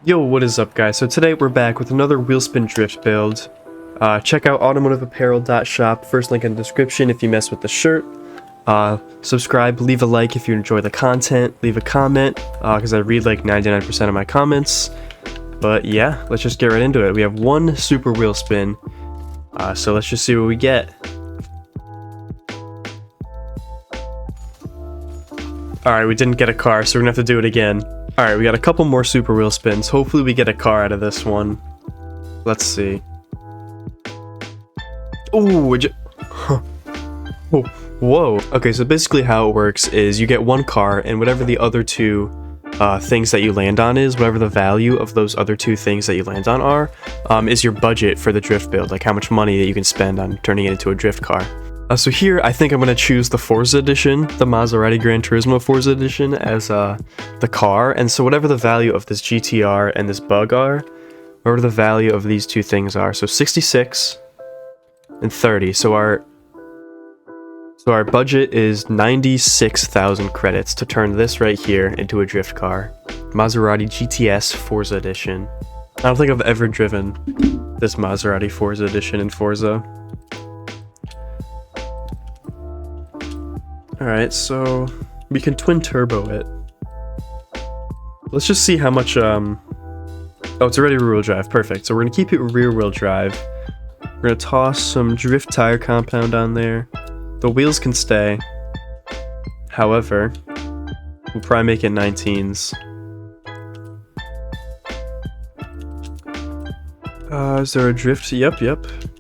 Yo, what is up guys? So today we're back with another Wheelspin drift build. Check out automotiveapparel.shop, first link in the description if you mess with the shirt. Subscribe, leave a like if you enjoy the content, leave a comment, because I read like 99% of my comments. But yeah, let's just get right into it. We have one super Wheelspin, so let's just see what we get. Alright, we didn't get a car, so we're gonna have to do it again. Alright, we got a couple more super wheel spins. Hopefully we get a car out of this one. Let's see. Ooh, oh, whoa. Okay, so basically how it works is you get one car, and whatever the other two things that you land on is, whatever the value of those other two things that you land on are, is your budget for the drift build, like how much money that you can spend on turning it into a drift car. So here, I think I'm going to choose the Forza edition, the Maserati Gran Turismo Forza edition, as the car. And so whatever the value of this GTR and this Bug are, whatever the value of these two things are, so 66 and 30. So our budget is 96,000 credits to turn this right here into a drift car. Maserati GTS Forza edition. I don't think I've ever driven this Maserati Forza edition in Forza. Alright, so we can twin turbo it. Let's just see how much, oh, it's already rear wheel drive, perfect. So we're gonna keep it rear wheel drive. We're gonna toss some drift tire compound on there. The wheels can stay. However, we'll probably make it 19s. Is there a drift? Yep.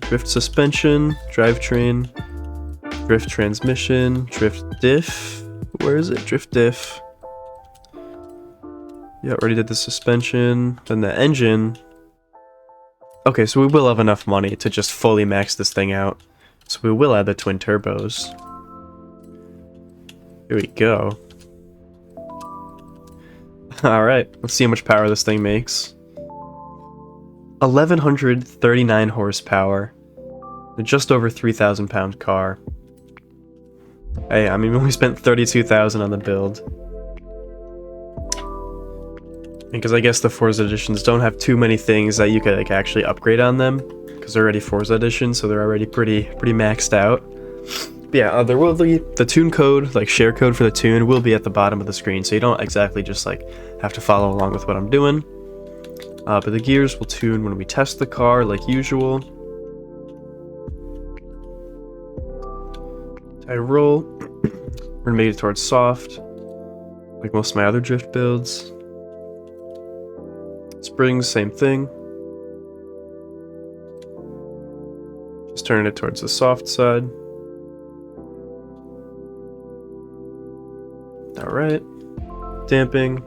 Drift suspension, drivetrain. Drift transmission, drift diff. Where is it? Drift diff. Yeah, already did the suspension. Then the engine. Okay, so we will have enough money to just fully max this thing out. So we will add the twin turbos. Here we go. Alright, let's see how much power this thing makes. 1139 horsepower. Just over 3,000 pound car. Hey, I mean, we only spent 32,000 on the build. Because I guess the Forza editions don't have too many things that you could like actually upgrade on them, because they're already Forza editions, so they're already pretty maxed out. But yeah, there will be the tune code, like share code for the tune, will be at the bottom of the screen, so you don't exactly just like have to follow along with what I'm doing. But the gears will tune when we test the car, like usual. I roll. We're gonna make it towards soft, like most of my other drift builds. Springs, same thing. Just turning it towards the soft side. Alright. Damping.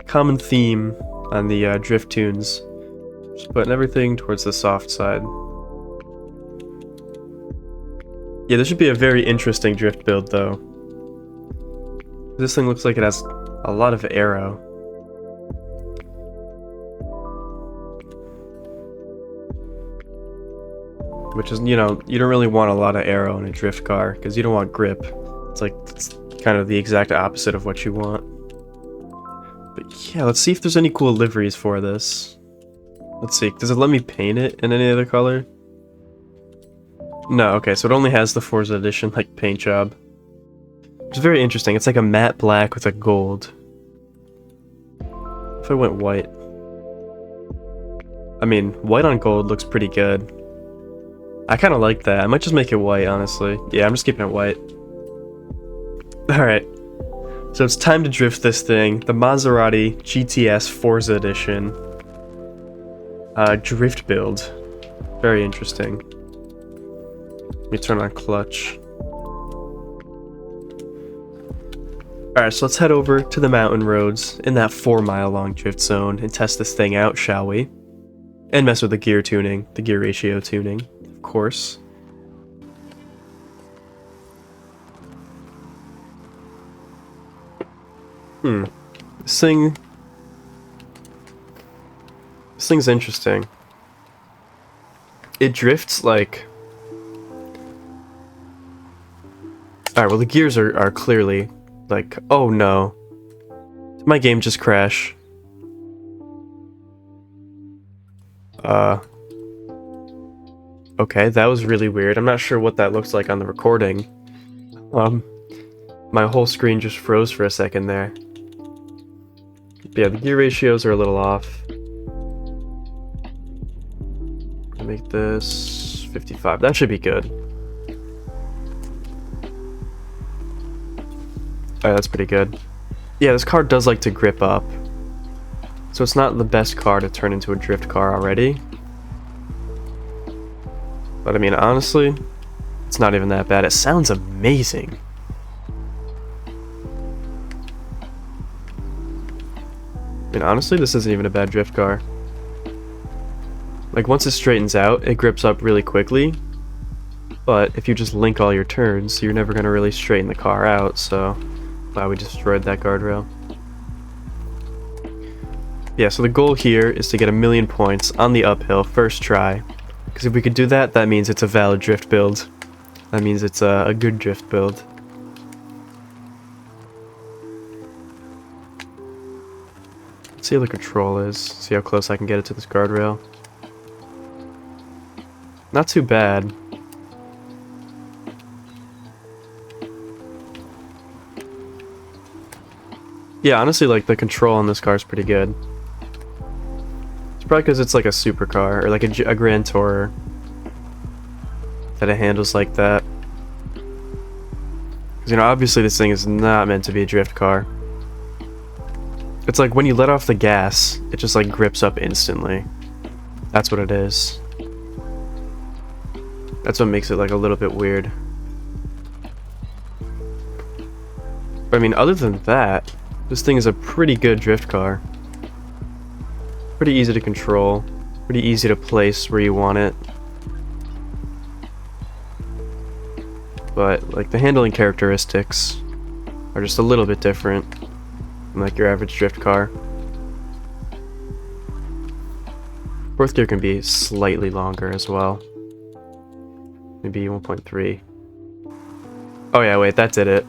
Common theme on the drift tunes. Just putting everything towards the soft side. Yeah, this should be a very interesting drift build, though. This thing looks like it has a lot of aero. Which is, you know, you don't really want a lot of aero in a drift car, because you don't want grip. It's kind of the exact opposite of what you want. But yeah, let's see if there's any cool liveries for this. Let's see, does it let me paint it in any other color? No, okay, so it only has the Forza edition, like, paint job. Which is very interesting. It's like a matte black with a gold. If I went white. I mean, white on gold looks pretty good. I kind of like that. I might just make it white, honestly. Yeah, I'm just keeping it white. Alright. So it's time to drift this thing. The Maserati GTS Forza edition. Drift build. Very interesting. Let me turn on clutch. Alright, so let's head over to the mountain roads in that 4-mile long drift zone and test this thing out, shall we? And mess with the gear tuning, the gear ratio tuning, of course. This thing's interesting. It drifts like... Alright, well the gears are clearly like, oh no. Did my game just crash? Okay, that was really weird. I'm not sure what that looks like on the recording. My whole screen just froze for a second there. But yeah, the gear ratios are a little off. I'll make this 55. That should be good. Alright, that's pretty good. Yeah, this car does like to grip up. So it's not the best car to turn into a drift car already. But I mean, honestly, it's not even that bad. It sounds amazing. I mean, honestly, this isn't even a bad drift car. Like, once it straightens out, it grips up really quickly. But if you just link all your turns, you're never going to really straighten the car out, so... Wow, we destroyed that guardrail. Yeah, so the goal here is to get 1,000,000 points on the uphill first try. Because if we could do that, that means it's a valid drift build. That means it's a good drift build. Let's see how the control is. See how close I can get it to this guardrail. Not too bad. Yeah, honestly, like, the control on this car is pretty good. It's probably because it's like a supercar, or like a Grand Tourer, that it handles like that. Because, you know, obviously this thing is not meant to be a drift car. It's like when you let off the gas, it just like grips up instantly. That's what it is. That's what makes it like a little bit weird. But I mean, other than that, this thing is a pretty good drift car. Pretty easy to control. Pretty easy to place where you want it. But, like, the handling characteristics are just a little bit different than, like, your average drift car. Fourth gear can be slightly longer as well. Maybe 1.3. Oh yeah, wait, that did it.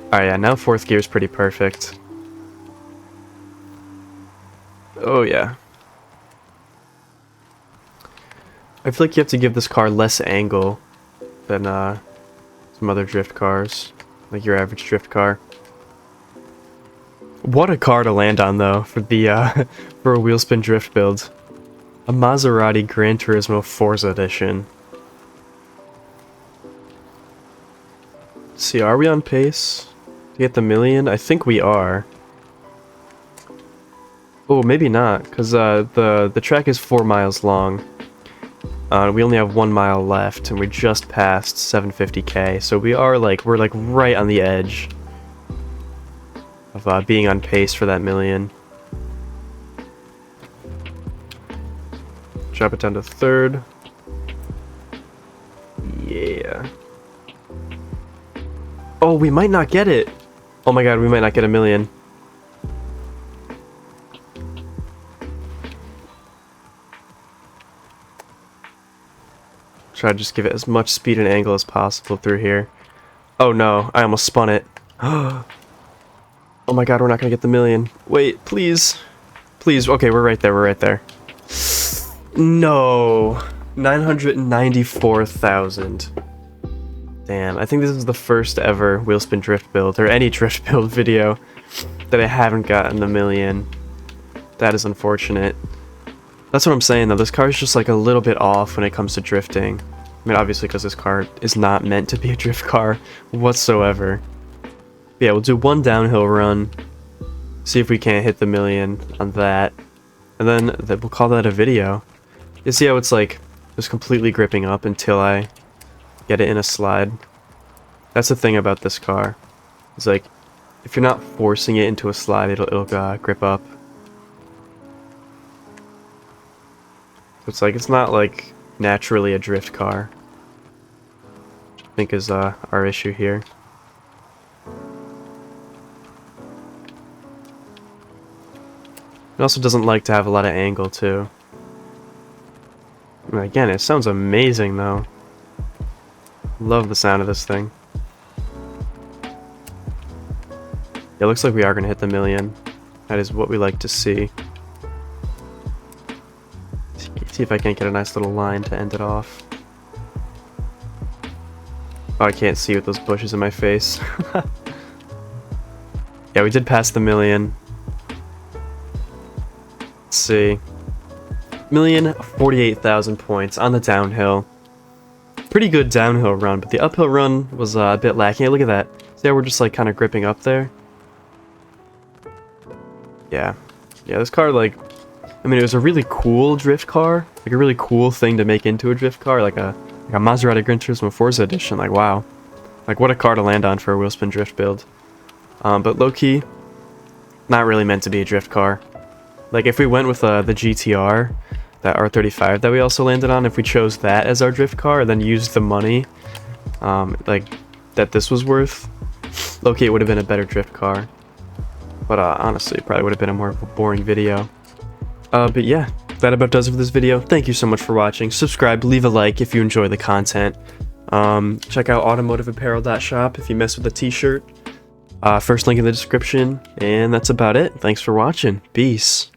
Alright, yeah, now fourth gear is pretty perfect. Oh yeah. I feel like you have to give this car less angle than some other drift cars, like your average drift car. What a car to land on though for the for a Wheelspin drift build. A Maserati Gran Turismo Forza edition. Let's see, are we on pace to get the 1,000,000? I think we are. Oh, maybe not, because the track is 4 miles long. We only have 1 mile left, and we just passed 750k, so we're like right on the edge of being on pace for that 1,000,000. Drop it down to third. Yeah. Oh, we might not get it. Oh my god, we might not get 1,000,000. Try to just give it as much speed and angle as possible through here. Oh no, I almost spun it. Oh my god, we're not gonna get the 1,000,000. Wait, please. Please, okay, we're right there, we're right there. No. 994,000. Damn, I think this is the first ever Wheelspin drift build, or any drift build video, that I haven't gotten the 1,000,000. That is unfortunate. That's what I'm saying though, this car is just like a little bit off when it comes to drifting. I mean, obviously because this car is not meant to be a drift car whatsoever. But yeah, we'll do one downhill run, see if we can't hit the 1,000,000 on that, and then we'll call that a video. You see how it's like just completely gripping up until I get it in a slide. That's the thing about this car. It's like, if you're not forcing it into a slide, it'll grip up. It's like, it's not like naturally a drift car, which I think is our issue here. It also doesn't like to have a lot of angle too. And again, it sounds amazing though. Love the sound of this thing. It looks like we are going to hit the 1,000,000. That is what we like to see. See if I can't get a nice little line to end it off. Oh, I can't see with those bushes in my face. Yeah, we did pass the million. Let's see. 1,048,000 points on the downhill. Pretty good downhill run, but the uphill run was a bit lacking. Hey, look at that. See how we're just like kind of gripping up there? Yeah. Yeah, this car, like, I mean, it was a really cool drift car. Like a really cool thing to make into a drift car. Like a Maserati Gran Turismo Forza edition. Like, wow. Like, what a car to land on for a Wheelspin drift build. But low-key, not really meant to be a drift car. Like, if we went with the GTR, that R35 that we also landed on, if we chose that as our drift car, and then used the money, like, that this was worth, low-key, it would have been a better drift car. But, honestly, it probably would have been a more boring video. But yeah, that about does it for this video. Thank you so much for watching. Subscribe, leave a like if you enjoy the content. Check out automotiveapparel.shop if you mess with a t-shirt. First link in the description, and that's about it. Thanks for watching. Peace.